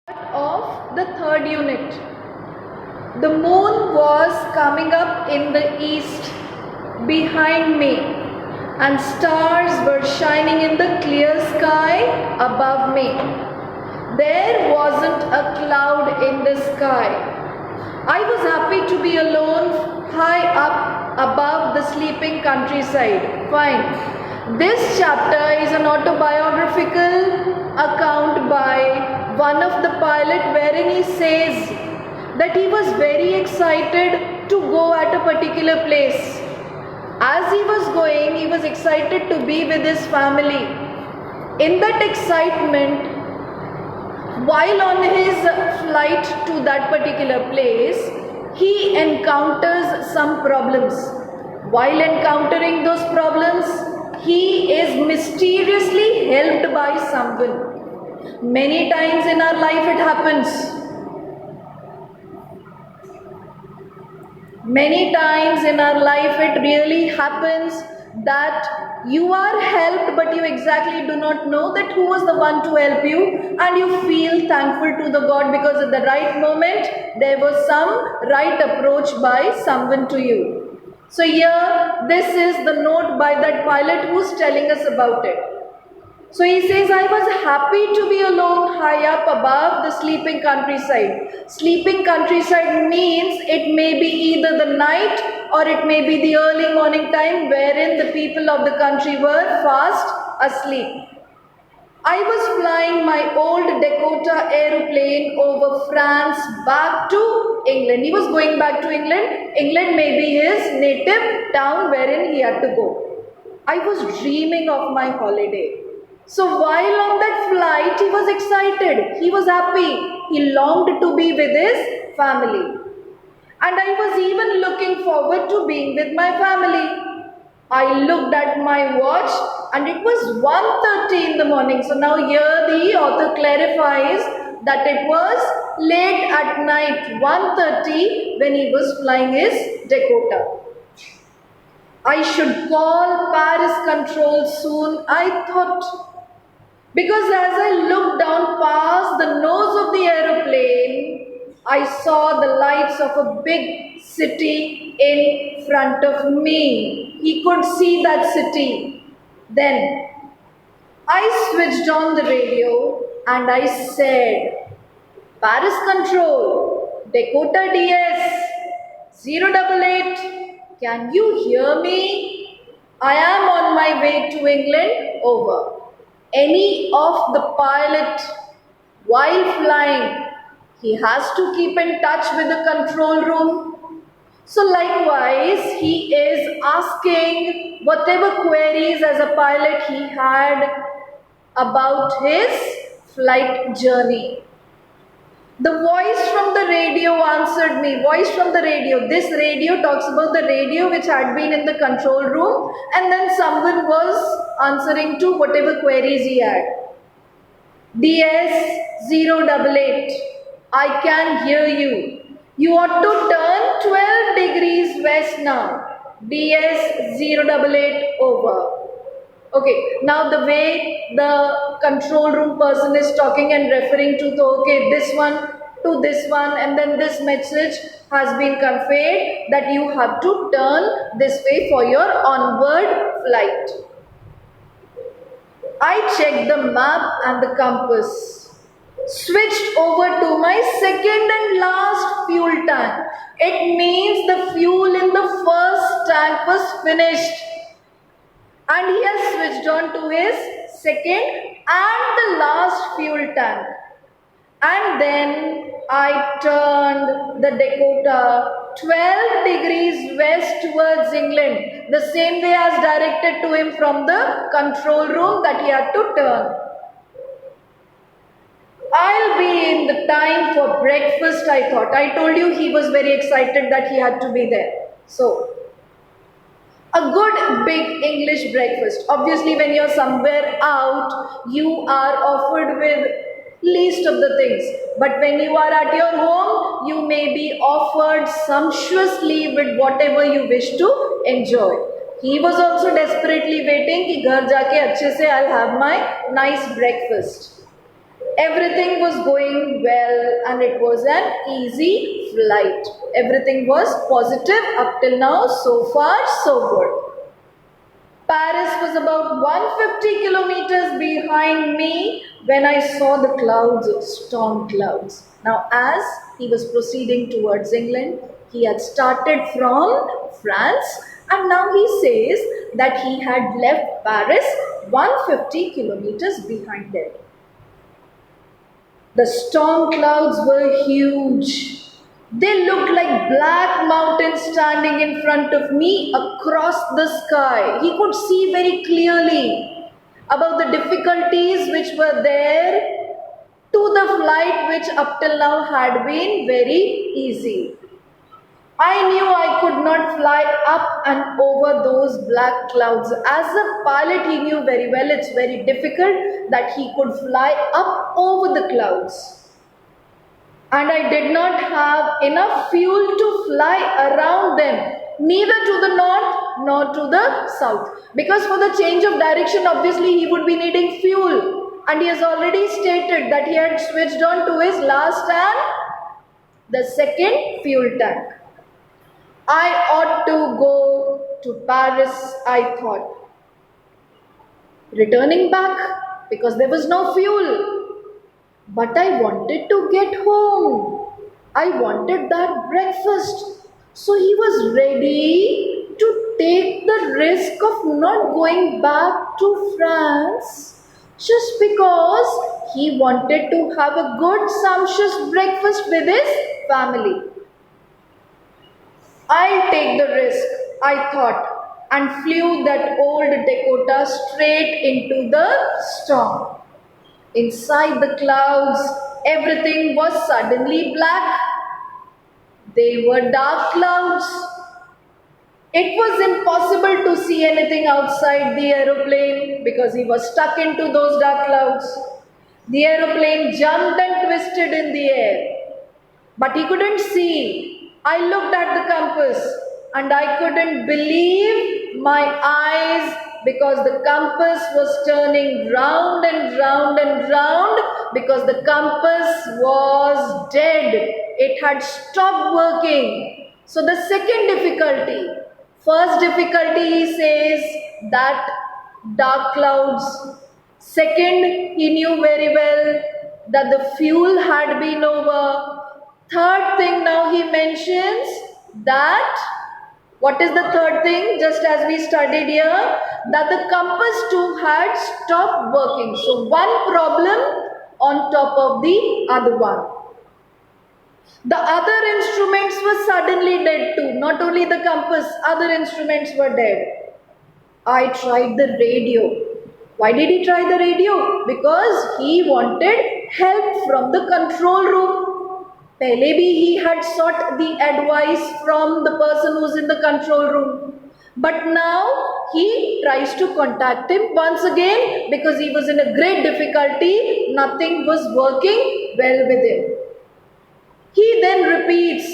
Of the third unit. The moon was coming up in the east behind me, and stars were shining in the clear sky above me. There wasn't a cloud in the sky. I was happy to be alone high up above the sleeping countryside. Fine. This chapter is an autobiographical account by one of the pilot wherein he says that he was very excited to go at a particular place. As he was going, he was excited to be with his family. In that excitement, while on his flight to that particular place, he encounters some problems. While encountering those problems, he is mysteriously helped by someone. Many times in our life it happens. Many times in our life it really happens that you are helped, but you exactly do not know that who was the one to help you, and you feel thankful to the God because at the right moment there was some right approach by someone to you. So here this is the note by that pilot who's telling us about it. So he says, I was happy to be alone high up above the sleeping countryside. Sleeping countryside means it may be either the night or it may be the early morning time wherein the people of the country were fast asleep. I was flying my old Dakota aeroplane over France back to England. He was going back to England. England may be his native town wherein he had to go. I was dreaming of my holiday. So while on that flight, he was excited, he was happy, he longed to be with his family. And I was even looking forward to being with my family. I looked at my watch and it was 1:30 in the morning. So now here the author clarifies that it was late at night, 1:30, when he was flying his Dakota. I should call Paris control soon, I thought. Because as I looked down past the nose of the aeroplane, I saw the lights of a big city in front of me. He could see that city. Then I switched on the radio and I said, Paris control, Dakota DS 088, can you hear me? I am on my way to England, over. Any of the pilot, while flying, he has to keep in touch with the control room. So likewise, he is asking whatever queries as a pilot he had about his flight journey. The voice from the radio answered me. Voice from the radio. This radio talks about the radio which had been in the control room, and then someone was answering to whatever queries he had. DS 088. I can hear you. You ought to turn 12 degrees west now. DS 088, over. Okay, now the way the control room person is talking and referring to this one to this one, and then this message has been conveyed that you have to turn this way for your onward flight. I checked the map and the compass, switched over to my second and last fuel tank. It means the fuel in the first tank was finished. And he has switched on to his second and the last fuel tank. And then I turned the Dakota 12 degrees west towards England, the same way as directed to him from the control room that he had to turn. I'll be in the time for breakfast, I thought. I told you he was very excited that he had to be there. So, a good big English breakfast. Obviously, when you're somewhere out, you are offered with least of the things. But when you are at your home, you may be offered sumptuously with whatever you wish to enjoy. He was also desperately waiting कि घर जाके अच्छे से I'll have my nice breakfast. Everything was going well and it was an easy flight. Everything was positive up till now, so far so good. Paris was about 150 kilometers behind me when I saw the clouds, storm clouds. Now, as he was proceeding towards England, he had started from France and now he says that he had left Paris 150 kilometers behind it. The storm clouds were huge. They looked like black mountains standing in front of me across the sky. He could see very clearly about the difficulties which were there to the flight which up till now had been very easy. I knew I could not fly up and over those black clouds. As a pilot, he knew very well it's very difficult that he could fly up over the clouds. And I did not have enough fuel to fly around them, neither to the north nor to the south. Because for the change of direction, obviously he would be needing fuel. And he has already stated that he had switched on to his last and the second fuel tank. I ought to go to Paris, I thought. Returning back because there was no fuel. But I wanted to get home. I wanted that breakfast. So he was ready to take the risk of not going back to France just because he wanted to have a good, sumptuous breakfast with his family. I'll take the risk, I thought, and flew that old Dakota straight into the storm. Inside the clouds, everything was suddenly black. They were dark clouds. It was impossible to see anything outside the aeroplane because he was stuck into those dark clouds. The aeroplane jumped and twisted in the air, but he couldn't see. I looked at the compass and I couldn't believe my eyes because the compass was turning round and round and round because the compass was dead. It had stopped working. So the second difficulty, first difficulty he says that dark clouds. Second, he knew very well that the fuel had been over. Third thing now he mentions that, what is the third thing? Just as we studied here, that the compass too had stopped working. So one problem on top of the other one. The other instruments were suddenly dead too. Not only the compass, other instruments were dead. I tried the radio. Why did he try the radio? Because he wanted help from the control room. पहले भी he had sought the advice from the person who's in the control room. But now he tries to contact him once again because he was in a great difficulty. Nothing was working well with him. He then repeats,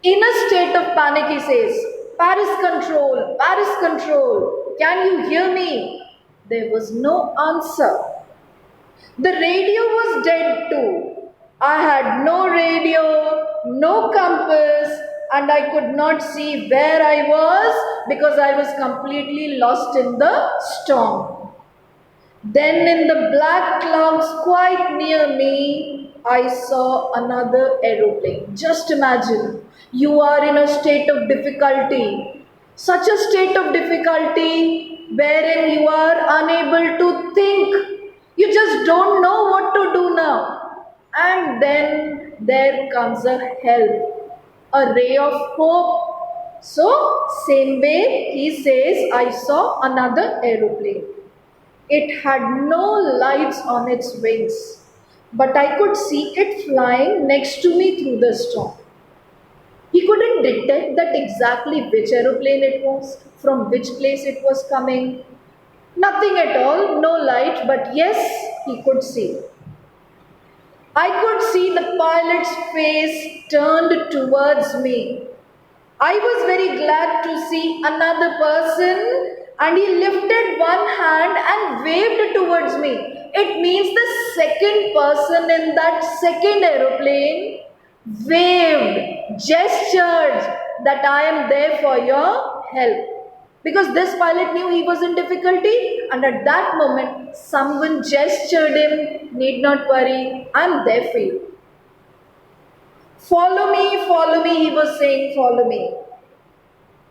in a state of panic, he says, Paris control, can you hear me? There was no answer. The radio was dead too. I had no radio, no compass, and I could not see where I was because I was completely lost in the storm. Then in the black clouds quite near me, I saw another aeroplane. Just imagine, you are in a state of difficulty. Such a state of difficulty wherein you are unable to think. You just don't know what to do now. And then there comes a help, a ray of hope. So, same way he says, I saw another aeroplane. It had no lights on its wings, but I could see it flying next to me through the storm. He couldn't detect that exactly which aeroplane it was, from which place it was coming. Nothing at all, no light, but yes, he could see. I could see the pilot's face turned towards me. I was very glad to see another person and he lifted one hand and waved towards me. It means the second person in that second aeroplane waved, gestured that I am there for your help. Because this pilot knew he was in difficulty, and at that moment, someone gestured him, need not worry, I'm there for you. Follow me, he was saying, follow me.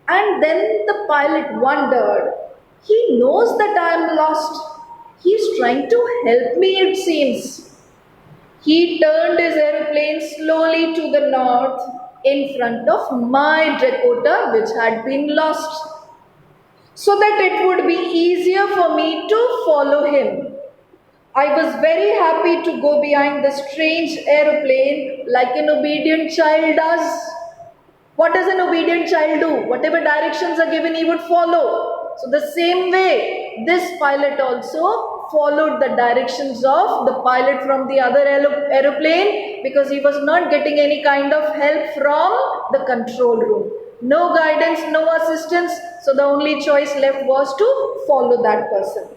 And then the pilot wondered, he knows that I am lost. He is trying to help me, it seems. He turned his aeroplane slowly to the north in front of my Dakota, which had been lost, so that it would be easier for me to follow him. I was very happy to go behind the strange aeroplane like an obedient child does. What does an obedient child do? Whatever directions are given, he would follow. So, the same way, this pilot also followed the directions of the pilot from the other aeroplane, because he was not getting any kind of help from the control room. No guidance, no assistance. So, the only choice left was to follow that person.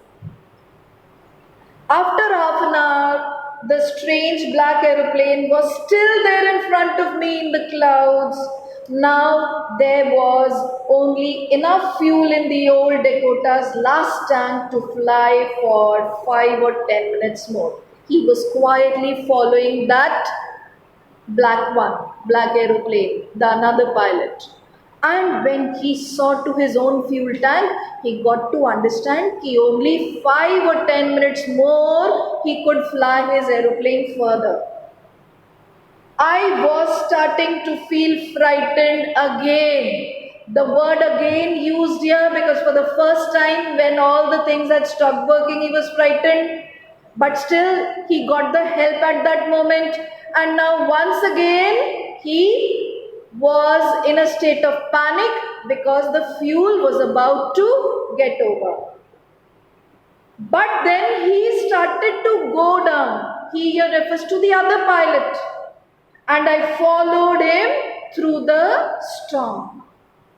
After half an hour, the strange black aeroplane was still there in front of me in the clouds. Now there was only enough fuel in the old Dakota's last tank to fly for 5 or 10 minutes more. He was quietly following that black aeroplane, the another pilot. And when he saw to his own fuel tank, he got to understand that only 5 or 10 minutes more he could fly his aeroplane further. I was starting to feel frightened again. The word again used here because for the first time when all the things had stopped working, he was frightened. But still, he got the help at that moment. And now once again, he was in a state of panic because the fuel was about to get over. But then he started to go down. He here refers to the other pilot. And I followed him through the storm.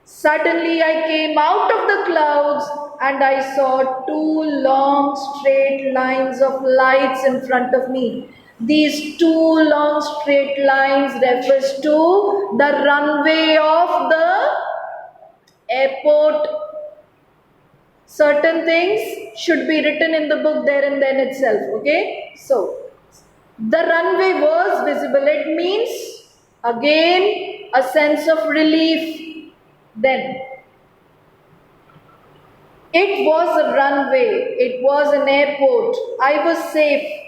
Suddenly I came out of the clouds and I saw 2 long straight lines of lights in front of me. These 2 long straight lines refers to the runway of the airport. Certain things should be written in the book there and then itself, okay? So, the runway was visible. It means, again, a sense of relief. Then, it was a runway. It was an airport. I was safe.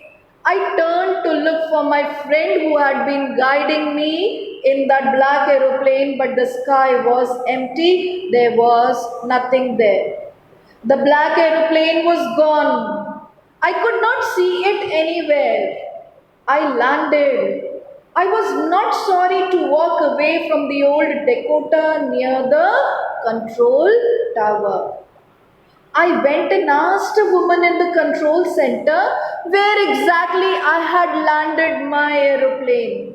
I turned to look for my friend who had been guiding me in that black aeroplane, but the sky was empty. There was nothing there. The black aeroplane was gone. I could not see it anywhere. I landed. I was not sorry to walk away from the old Dakota near the control tower. I went and asked a woman in the control center where exactly I had landed my aeroplane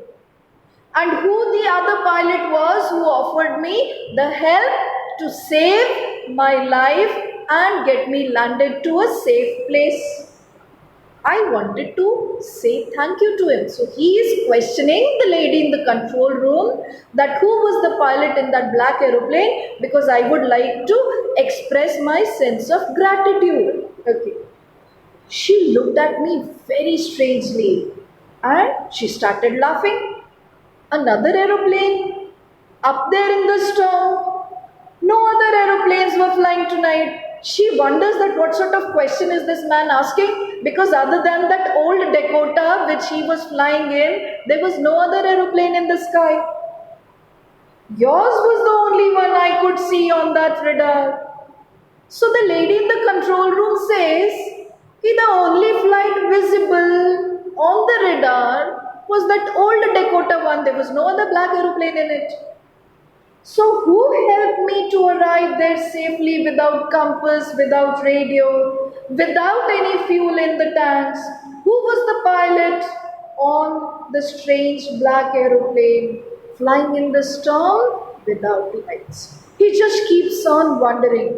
and who the other pilot was who offered me the help to save my life and get me landed to a safe place. I wanted to say thank you to him. So he is questioning the lady in the control room that who was the pilot in that black aeroplane, because I would like to express my sense of gratitude. Okay. She looked at me very strangely and she started laughing. Another aeroplane up there in the storm. No other aeroplanes were flying tonight. She wonders that what sort of question is this man asking, because other than that old Dakota which he was flying in, there was no other aeroplane in the sky. Yours was the only one I could see on that radar. So the lady in the control room says, the only flight visible on the radar was that old Dakota one. There was no other black aeroplane in it. So who helped me to arrive there safely without compass, without radio, without any fuel in the tanks? Who was the pilot on the strange black aeroplane flying in the storm without lights? He just keeps on wondering.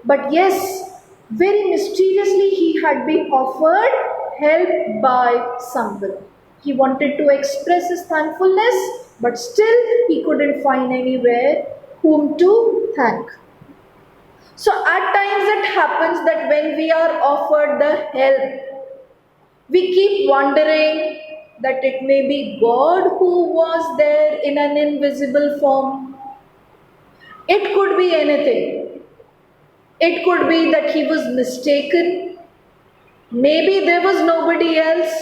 But yes, very mysteriously he had been offered helped by someone. He wanted to express his thankfulness, but still he couldn't find anywhere whom to thank. So at times it happens that when we are offered the help, we keep wondering that it may be God who was there in an invisible form. It could be anything. It could be that he was mistaken. Maybe there was nobody else.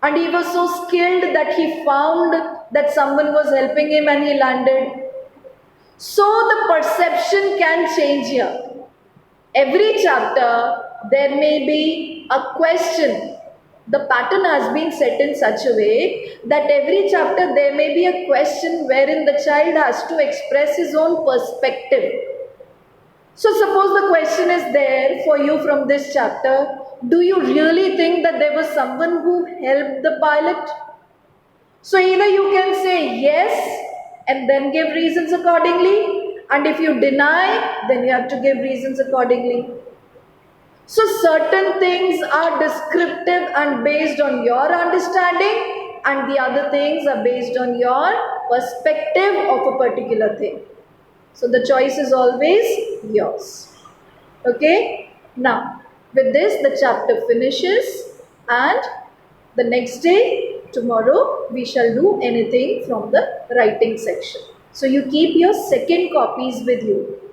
And he was so skilled that he found that someone was helping him and he landed. So the perception can change here. Every chapter, there may be a question. The pattern has been set in such a way that every chapter there may be a question wherein the child has to express his own perspective. So suppose the question is there for you from this chapter, do you really think that there was someone who helped the pilot? So either you can say yes and then give reasons accordingly, and if you deny, then you have to give reasons accordingly. So certain things are descriptive and based on your understanding, and the other things are based on your perspective of a particular thing. So the choice is always yours. Okay? Now, with this the chapter finishes, and the next day, tomorrow, we shall do anything from the writing section. So you keep your second copies with you.